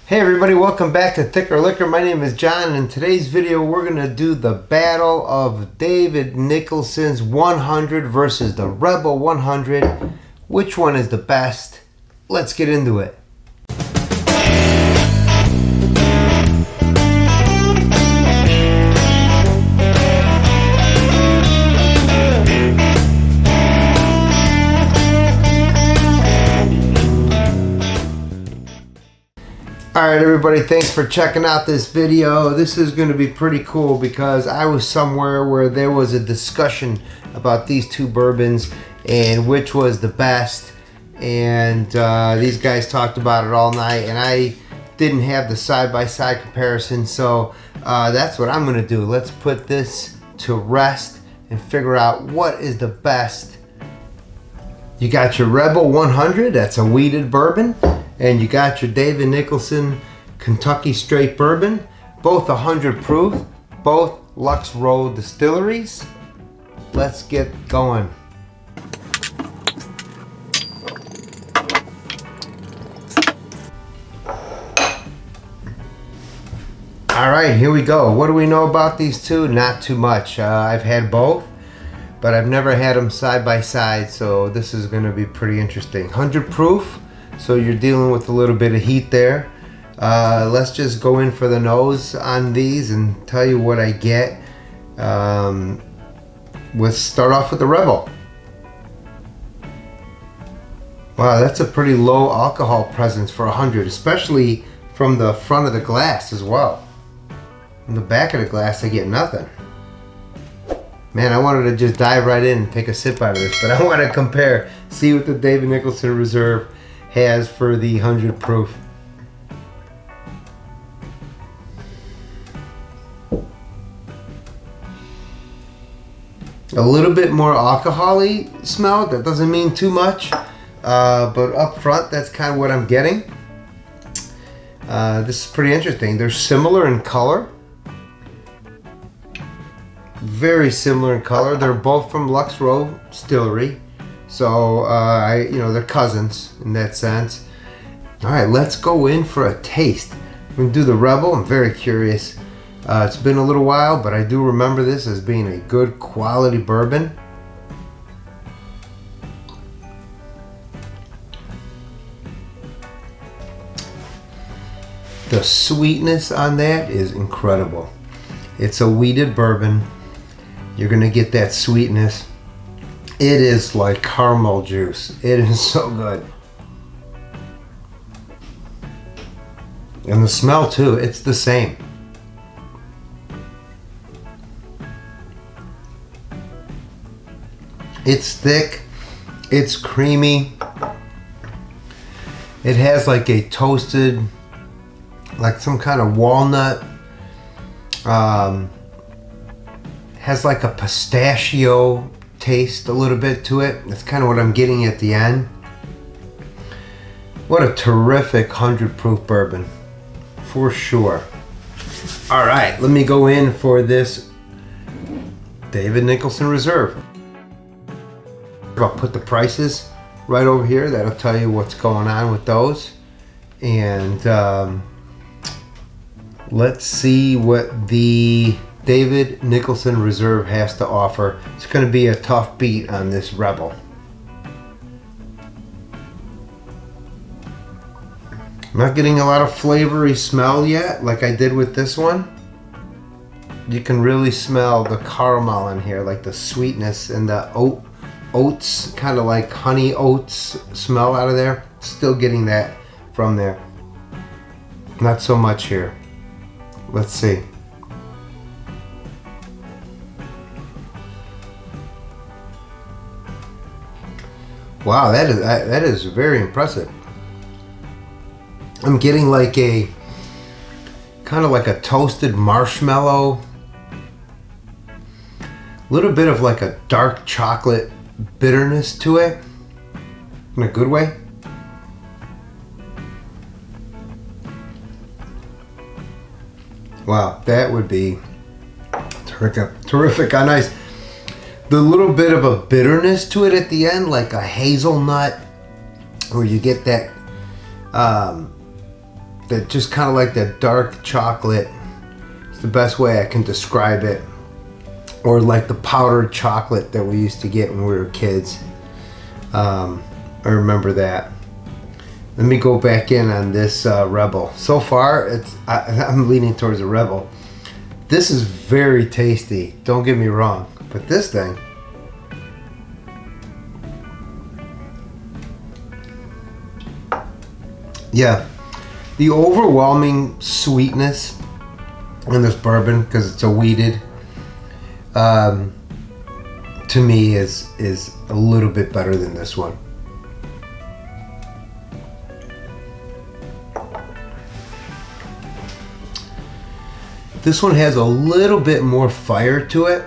Hey everybody, welcome back to Thicker Liquor. My name is John, and in today's video we're going to do the battle of David Nicholson's 100 versus the Rebel 100. Which one is the best? Let's get into it. Alright everybody, thanks for checking out this video. This is going to be pretty cool because I was somewhere where there was a discussion about these two bourbons and which was the best, and these guys talked about it all night, and I didn't have the side-by-side comparison, so that's what I'm going to do. Let's put this to rest and figure out what is the best. You got your Rebel 100, that's a wheated bourbon. And you got your David Nicholson Kentucky Straight Bourbon, both 100 proof, both Lux Row distilleries. Let's get going. All right, here we go. What do we know about these two? Not too much. I've had both, but I've never had them side by side, so this is going to be pretty interesting. 100 proof. So you're dealing with a little bit of heat there. Let's just go in for the nose on these and tell you what I get. Let's start off with the Rebel. Wow, that's a pretty low alcohol presence for 100, especially from the front of the glass as well. In the back of the glass, I get nothing. Man, I wanted to just dive right in and take a sip out of this, but I want to compare, see what the David Nicholson Reserve has for the 100 proof. A little bit more alcohol-y smell. That doesn't mean too much, but up front that's kind of what I'm getting. This is pretty interesting. They're similar in color, very similar in color. They're both from Lux Row Distillery. So, they're cousins in that sense. All right, let's go in for a taste. We're gonna do the Rebel. I'm very curious. It's been a little while, but I do remember this as being a good quality bourbon. The sweetness on that is incredible. It's a wheated bourbon. You're gonna get that sweetness. It is like caramel juice. It is so good. And the smell too, it's the same. It's thick, it's creamy. It has like a toasted, like some kind of walnut, has like a pistachio taste a little bit to it. That's kind of what I'm getting at the end. What a terrific 100 proof bourbon for sure. All right, let me go in for this David Nicholson Reserve. I'll put the prices right over here. That'll tell you what's going on with those. And let's see what the David Nicholson Reserve has to offer. It's going to be a tough beat on this Rebel. I'm not getting a lot of flavory smell yet like I did with this one. You can really smell the caramel in here, like the sweetness and the oats, kind of like honey oats smell out of there. Still getting that from there. Not so much here. Let's see. Wow, that is very impressive. I'm getting like a kind of like a toasted marshmallow, a little bit of like a dark chocolate bitterness to it in a good way. Wow, that would be terrific on ice. The little bit of a bitterness to it at the end, like a hazelnut, where you get that that just kind of like that dark chocolate. It's the best way I can describe it. Or like the powdered chocolate that we used to get when we were kids. I remember that. Let me go back in on this Rebel. So far, I'm leaning towards a Rebel. This is very tasty, don't get me wrong. But this thing, yeah, the overwhelming sweetness in this bourbon, because it's a wheated, to me is a little bit better than this one. This one has a little bit more fire to it,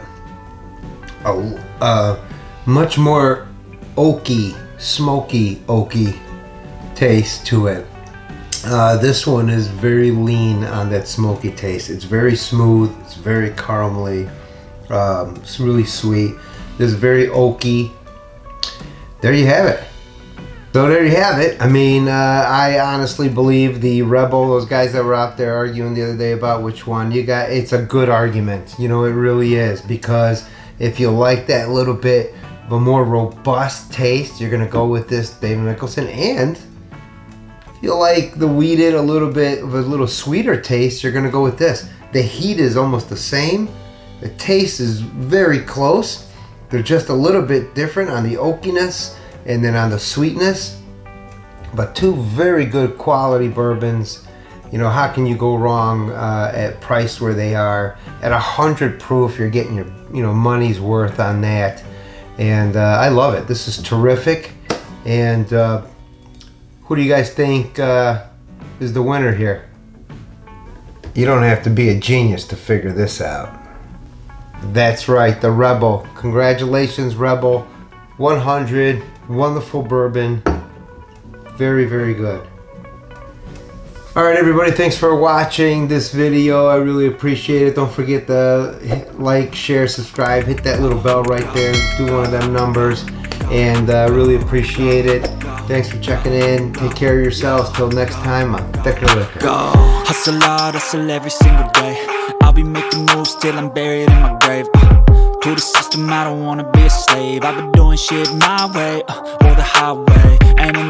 much more oaky, smoky, oaky taste to it. This one is very lean on that smoky taste. It's very smooth, it's very caramely, it's really sweet. It's very oaky. There you have it. So there you have it. I mean, I honestly believe the Rebel, those guys that were out there arguing the other day about which one you got, it's a good argument. You know, it really is. Because if you like that little bit of a more robust taste, you're going to go with this David Nicholson. And if you like the wheated, a little bit of a little sweeter taste, you're going to go with this. The heat is almost the same. The taste is very close. They're just a little bit different on the oakiness and then on the sweetness, but two very good quality bourbons. You know, how can you go wrong at price where they are? At 100 proof, you're getting your money's worth on that, and I love it. This is terrific. And who do you guys think is the winner here? You don't have to be a genius to figure this out. That's right, the Rebel. Congratulations, Rebel. 100, wonderful bourbon. Very, very good. All right, everybody, thanks for watching this video. I really appreciate it. Don't forget to hit like, share, subscribe, hit that little bell right there, do one of them numbers, and really appreciate it. Thanks for checking in. Take care of yourselves. Till next time, on Thicker Liquor. Go, hustle hard, hustle every single day. I'll be making moves till I'm buried in my grave. To the system, I don't wanna be a slave. I've been doing shit my way, or the highway. And